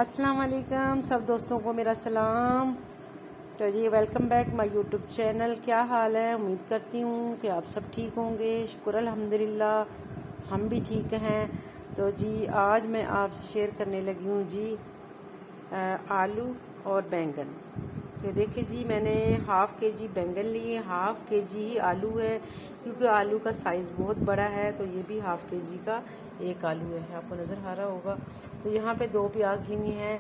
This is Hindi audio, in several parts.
अस्सलाम वालेकुम सब दोस्तों को मेरा सलाम। तो जी welcome back my YouTube channel. क्या हाल है? उम्मीद करती हूँ कि आप सब ठीक होंगे। शुक्र अल्हम्दुलिल्लाह हम भी ठीक हैं। तो जी आज मैं आपसे शेयर करने लगी हूँ जी आलू और बैंगन। ये देखिए जी मैंने हाफ़ के जी बैंगन लिए, हाफ़ के जी आलू है, क्योंकि आलू का साइज़ बहुत बड़ा है। तो ये भी हाफ़ के जी का एक आलू है, आपको नज़र आ रहा होगा। तो यहाँ पे 2 प्याज ली हैं,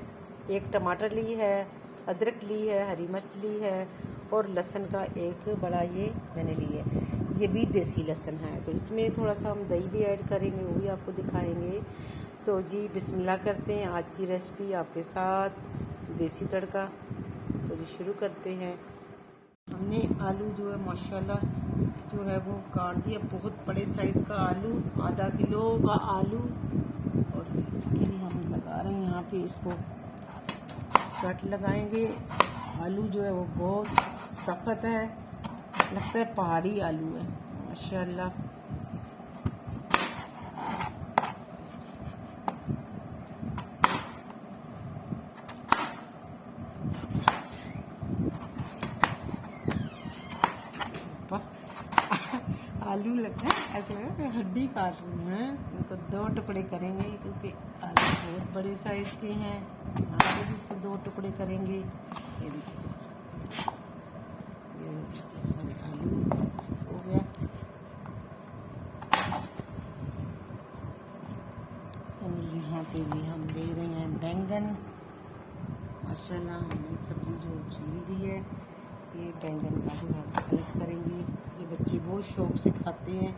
एक टमाटर ली है, अदरक ली है, हरी मिर्च ली है और लहसुन का एक बड़ा ये मैंने ली है। ये भी देसी लहसुन है। तो इसमें थोड़ा सा हम दही भी ऐड करेंगे, वो भी आपको दिखाएंगे। तो जी बिस्मिल्लाह करते हैं आज की रेसिपी आपके साथ, देसी तड़का। तो जी शुरू करते हैं। हमने आलू जो है माशाल्लाह जो है वो काट दिया, बहुत बड़े साइज़ का आलू, आधा किलो का आलू। और जी हम लगा रहे हैं यहाँ पे, इसको कट लगाएंगे। आलू जो है वो बहुत सख्त है, लगता है पहाड़ी आलू है माशाल्लाह। आलू लगता है ऐसे लगा कि हड्डी काट रही हैं। इनको 2 टुकड़े करेंगे क्योंकि आलू बहुत बड़े साइज़ के हैं। आलू भी इसको 2 टुकड़े करेंगे। ये देखिए ये हमारे आलू हो गया। और यहाँ पे भी हम ले रहे हैं बैंगन। माशाल्लाह हमने सब्ज़ी जो चीरी दी है, ये बैंगन का भी हम अलग करेंगे। ये बच्चे बहुत शौक से खाते हैं,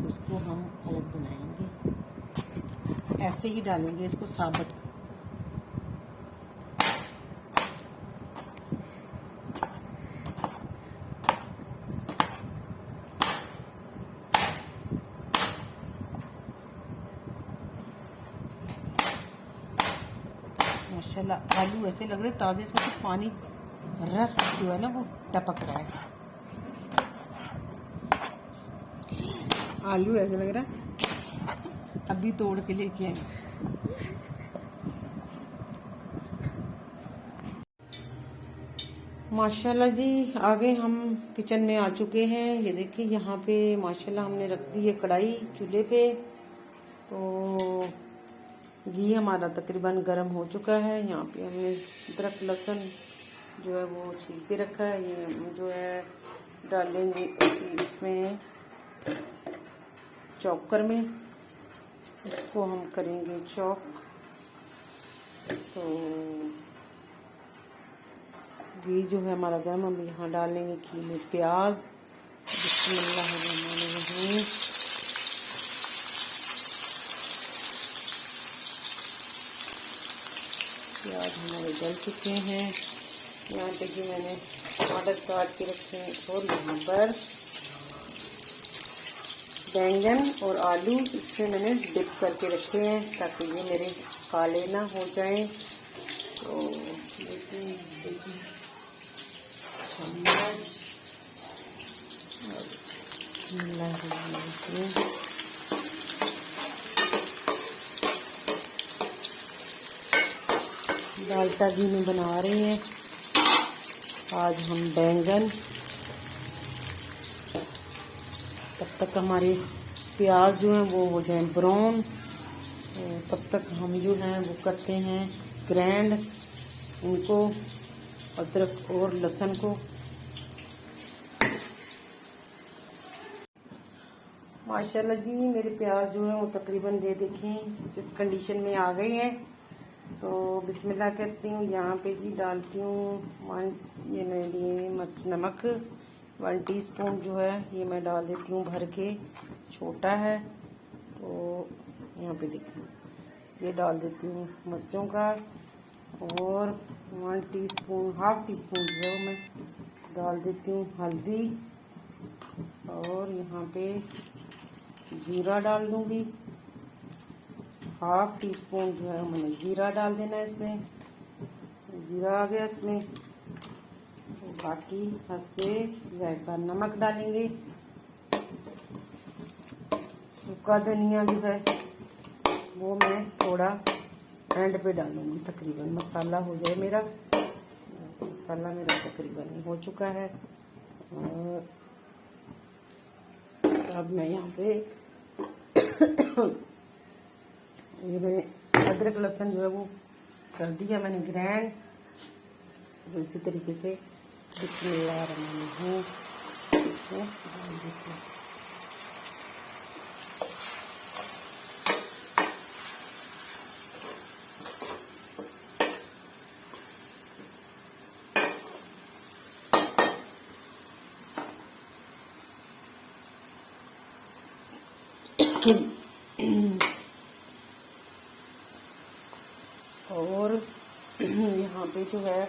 इसको हम अलग बनाएंगे। ऐसे ही डालेंगे इसको साबुत। माशाल्लाह आलू ऐसे लग रहे ताज़े, इसमें तो पानी रस जो है ना वो टपक रहा है। आलू ऐसे लग रहा है अभी तोड़ के लेके आए। माशाल्लाह जी आगे हम किचन में आ चुके हैं। ये देखिए यहाँ पे माशाल्लाह हमने रख दी है कढ़ाई चूल्हे पे। तो घी हमारा तकरीबन गर्म हो चुका है। यहाँ पे हमने अदरक लहसुन जो है वो छील के रखा है, ये हम जो है डालेंगे इसमें चॉपर में। इसको हम करेंगे चॉप। तो घी जो है हमारा गर्म, हम यहाँ डालेंगे घी में प्याज। बिस्मिल्लाहिर्रहमानिर्रहीम। प्याज हमारे गल चुके हैं। यहाँ पे कि मैंने टमाटर काट के रखे हैं और यहाँ पर बैंगन और आलू इसमें मैंने डिप करके रखे हैं ताकि ये मेरे काले ना हो जाएं। तो डालता घी में बना रहे हैं आज हम बैंगन। तब तक हमारे प्याज जो हैं वो हो जाए ब्राउन, तब तक हम जो हैं वो करते हैं ग्राइंड उनको, अदरक और लहसुन को। माशाल्लाह जी मेरे प्याज जो हैं वो तकरीबन ये देखें इस कंडीशन में आ गए हैं। तो बिस्मिल्लाह करती हूँ। यहाँ पे जी डालती हूँ ये मैं लिए मिर्च नमक 1 टीस्पून जो है ये मैं डाल देती हूँ भर के, छोटा है। तो यहाँ पे देखिए ये डाल देती हूँ मिर्चों का, और 1 टीस्पून हाफ टीस्पून जो है मैं डाल देती हूँ हल्दी, और यहाँ पे जीरा डाल दूँगी। हाफ टीस्पून जो है मैंने जीरा डाल देना है इसमें। जीरा आ गया इसमें। तो बाकी हंसपे जायका नमक डालेंगे। सूखा धनिया जो है वो मैं थोड़ा एंड पे डालूंगी। तकरीबन मसाला हो जाए मेरा, मसाला मेरा तकरीबन हो चुका है। और अब मैं यहाँ पे ये मैंने अदरक लहसुन जो है वो कर दिया मैंने ग्राइंड। इसी तरीके से बिस्मिल्लाहिर्रहमानिर्रहीम और यहाँ पे जो है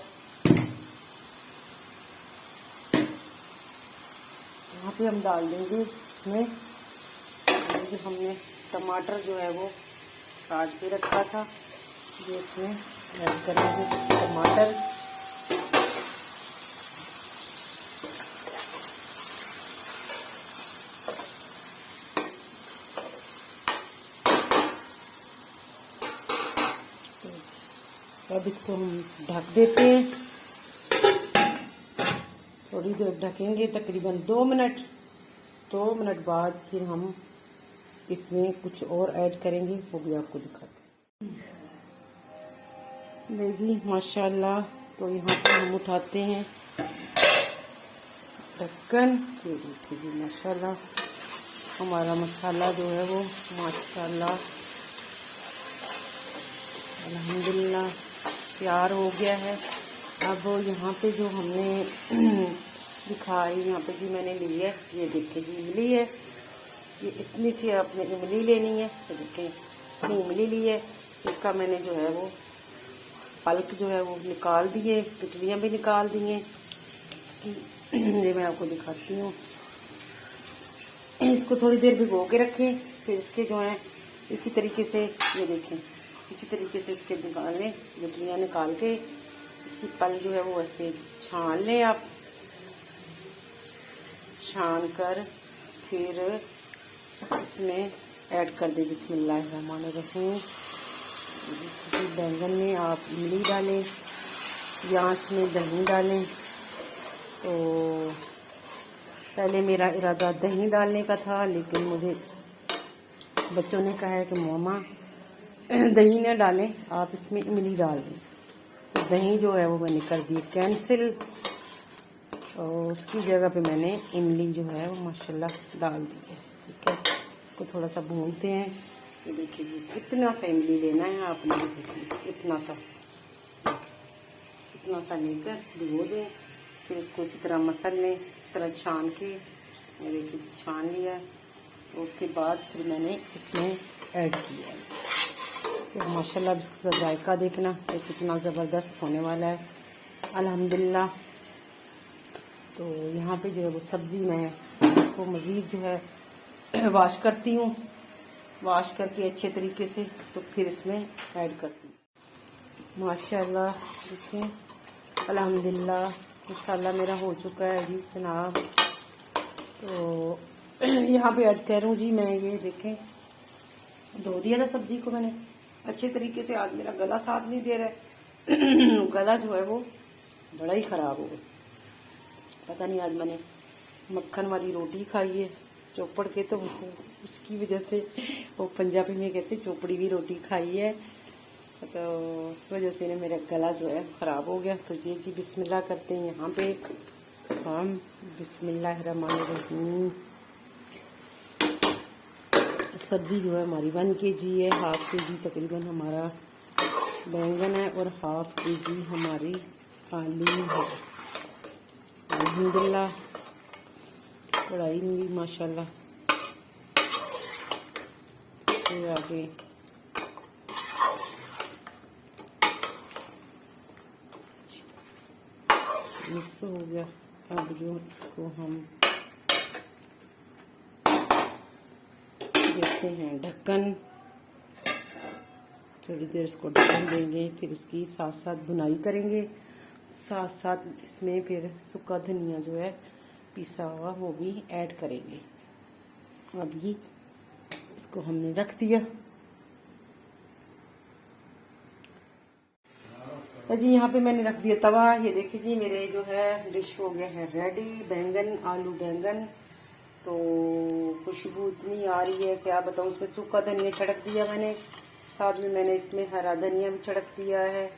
यहाँ पे हम डाल देंगे इसमें जो हमने टमाटर जो है वो काट के रखा था, ये इसमें ऐड करेंगे टमाटर। अब इसको हम ढक देते हैं, थोड़ी देर ढकेंगे तकरीबन 2 मिनट। 2 मिनट बाद फिर हम इसमें कुछ और ऐड करेंगे, वो भी आपको दिखाते हैं। ले जी माशाल्लाह, तो यहाँ पे हम उठाते हैं ढक्कन। ये देखिए जी माशाल्लाह हमारा मसाला जो है वो माशाल्लाह अल्हम्दुलिल्लाह तैयार हो गया है। अब यहाँ पे जो हमने दिखाई यहाँ पे जी मैंने ली है, ये देखिए जी इमली है। ये इतनी सी आपने इमली लेनी है, तो देखिए इतनी इमली ली है। इसका मैंने जो है वो पल्प जो है वो निकाल दिए, पिटलियाँ भी निकाल दी हैं। ये मैं आपको दिखाती हूँ। इसको थोड़ी देर भिगो के रखें, फिर इसके जो है इसी तरीके से ये देखें, इसी तरीके से इसके निकाल लें, गुठलियाँ निकाल के इसकी पल जो है वो ऐसे छान लें आप। छान कर फिर इसमें ऐड कर दें बिस्मिल्लाहिर्रहमानिर्रहीम। बैंगन में आप इमली डालें या इसमें दही डालें। तो पहले मेरा इरादा दही डालने का था, लेकिन मुझे बच्चों ने कहा है कि मम्मा दही न डालें, आप इसमें इमली डाल दें। तो दही जो है वो मैंने कर दी कैंसिल, और उसकी जगह पे मैंने इमली जो है वो माशाल्लाह डाल दी है। ठीक है, इसको थोड़ा सा भूनते हैं। ये देखिए जी इतना सा इमली लेना है आपने, देखिए इतना सा लेकर भिगो दें, फिर इसको इसी तरह मसल लें, इस तरह छान के। ये देखिए जी छान लिया है, तो उसके बाद फिर मैंने इसमें ऐड किया है। तो माशाल्लाह इसका जायका देखना कि कितना ज़बरदस्त होने वाला है अल्हम्दुलिल्लाह। तो यहाँ पे जो है वो सब्ज़ी मैं इसको मज़ीद जो है वॉश करती हूँ, वॉश करके अच्छे तरीके से, तो फिर इसमें ऐड करती हूँ। माशाल्लाह देखिए अल्हम्दुलिल्लाह मसाला मेरा हो चुका है जी जनाब। तो यहाँ पे ऐड करूँ जी मैं, ये देखें धो दिया था सब्जी को मैंने अच्छे तरीके से। आज मेरा गला साथ नहीं दे रहा है गला जो है वो बड़ा ही ख़राब हो गया, पता नहीं। आज मैंने मक्खन वाली रोटी खाई है चौपड़ के, तो उसकी वजह से वो पंजाबी में कहते चौपड़ी हुई रोटी खाई है, तो उस वजह से मेरा गला जो है ख़राब हो गया। तो ये जी बिस्मिल्लाह करते हैं यहाँ पे हम, बिस्मिल्लाहिर्रहमानिर्रहीम। सब्ज़ी जो है हमारी 1 kg है, हाफ kg तकरीबन हमारा बैंगन है और हाफ kg हमारी आलू है। अल्हम्दुलिल्लाह कढ़ाई में भी माशाल्लाह फिर आगे मिक्स हो गया। अब जो इसको हम देते हैं ढक्कन, थोड़ी देर इसको ढक्कन देंगे, फिर इसकी साथ साथ बुनाई करेंगे, साथ साथ इसमें फिर सूखा धनिया जो है पिसा हुआ वो भी ऐड करेंगे। अब ये इसको हमने रख दिया। तो जी यहाँ पे मैंने रख दिया तवा। ये देखिए जी मेरे जो है डिश हो गया है रेडी, बैंगन, आलू बैंगन। तो खुशबू इतनी आ रही है क्या बताऊँ। इसमें सूखा धनिया छिड़क दिया मैंने, साथ में मैंने इसमें हरा धनिया भी छिड़क दिया है।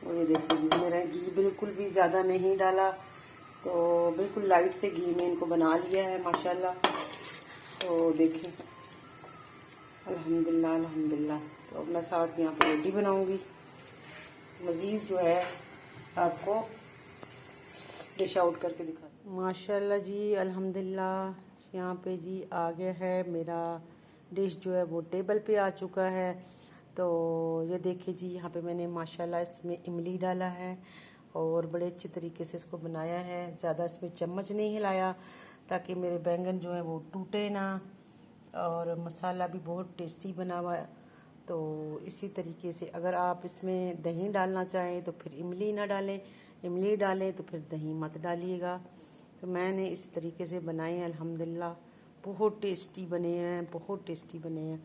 और ये देखिए जी मेरा घी बिल्कुल भी ज़्यादा नहीं डाला, तो बिल्कुल लाइट से घी में इनको बना लिया है माशाल्लाह। तो देखिए अल्हम्दुलिल्लाह अल्हम्दुलिल्लाह। तो अब मैं साथ यहाँ पर रोटी बनाऊँगी। मज़ीद जो है आपको डिश आउट करके दिखा माशाल्लाह जी अल्हम्दुलिल्लाह। यहाँ पे जी आ गया है मेरा डिश जो है वो टेबल पे आ चुका है। तो ये देखिए जी यहाँ पे मैंने माशाल्लाह इसमें इमली डाला है और बड़े अच्छे तरीके से इसको बनाया है। ज़्यादा इसमें चम्मच नहीं हिलाया ताकि मेरे बैंगन जो है वो टूटे ना। और मसाला भी बहुत टेस्टी बना हुआ है। तो इसी तरीके से अगर आप इसमें दही डालना चाहें तो फिर इमली ना डालें, इमली डालें तो फिर दही मत डालिएगा। तो मैंने इस तरीके से बनाए हैं अल्हम्दुलिल्लाह। बहुत टेस्टी बने हैं, बहुत टेस्टी बने हैं।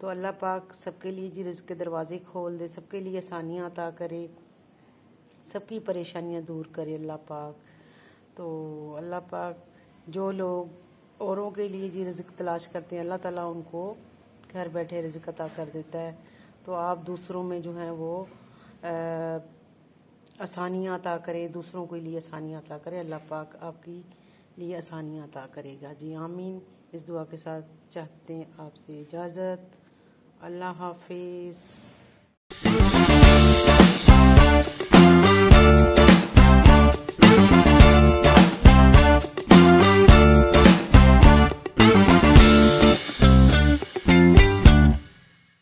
तो अल्लाह पाक सबके लिए जी रिज़्क़ के दरवाजे खोल दे, सबके लिए आसानियाँ अता करे, सबकी परेशानियाँ दूर करे अल्लाह पाक। तो अल्लाह पाक जो लोग औरों के लिए जी रिज़्क़ तलाश करते हैं अल्लाह ताला उनको घर बैठे रिज़्क़ अता कर देता है। तो आप दूसरों में जो है वो आसानियाँ अता करें, दूसरों के लिए आसानियाँ अता करें। अल्लाह पाक आपकी लिए आसानियाँ अता करेगा जी, आमीन। इस दुआ के साथ चाहते हैं आपसे इजाज़त। अल्लाह हाफिज़।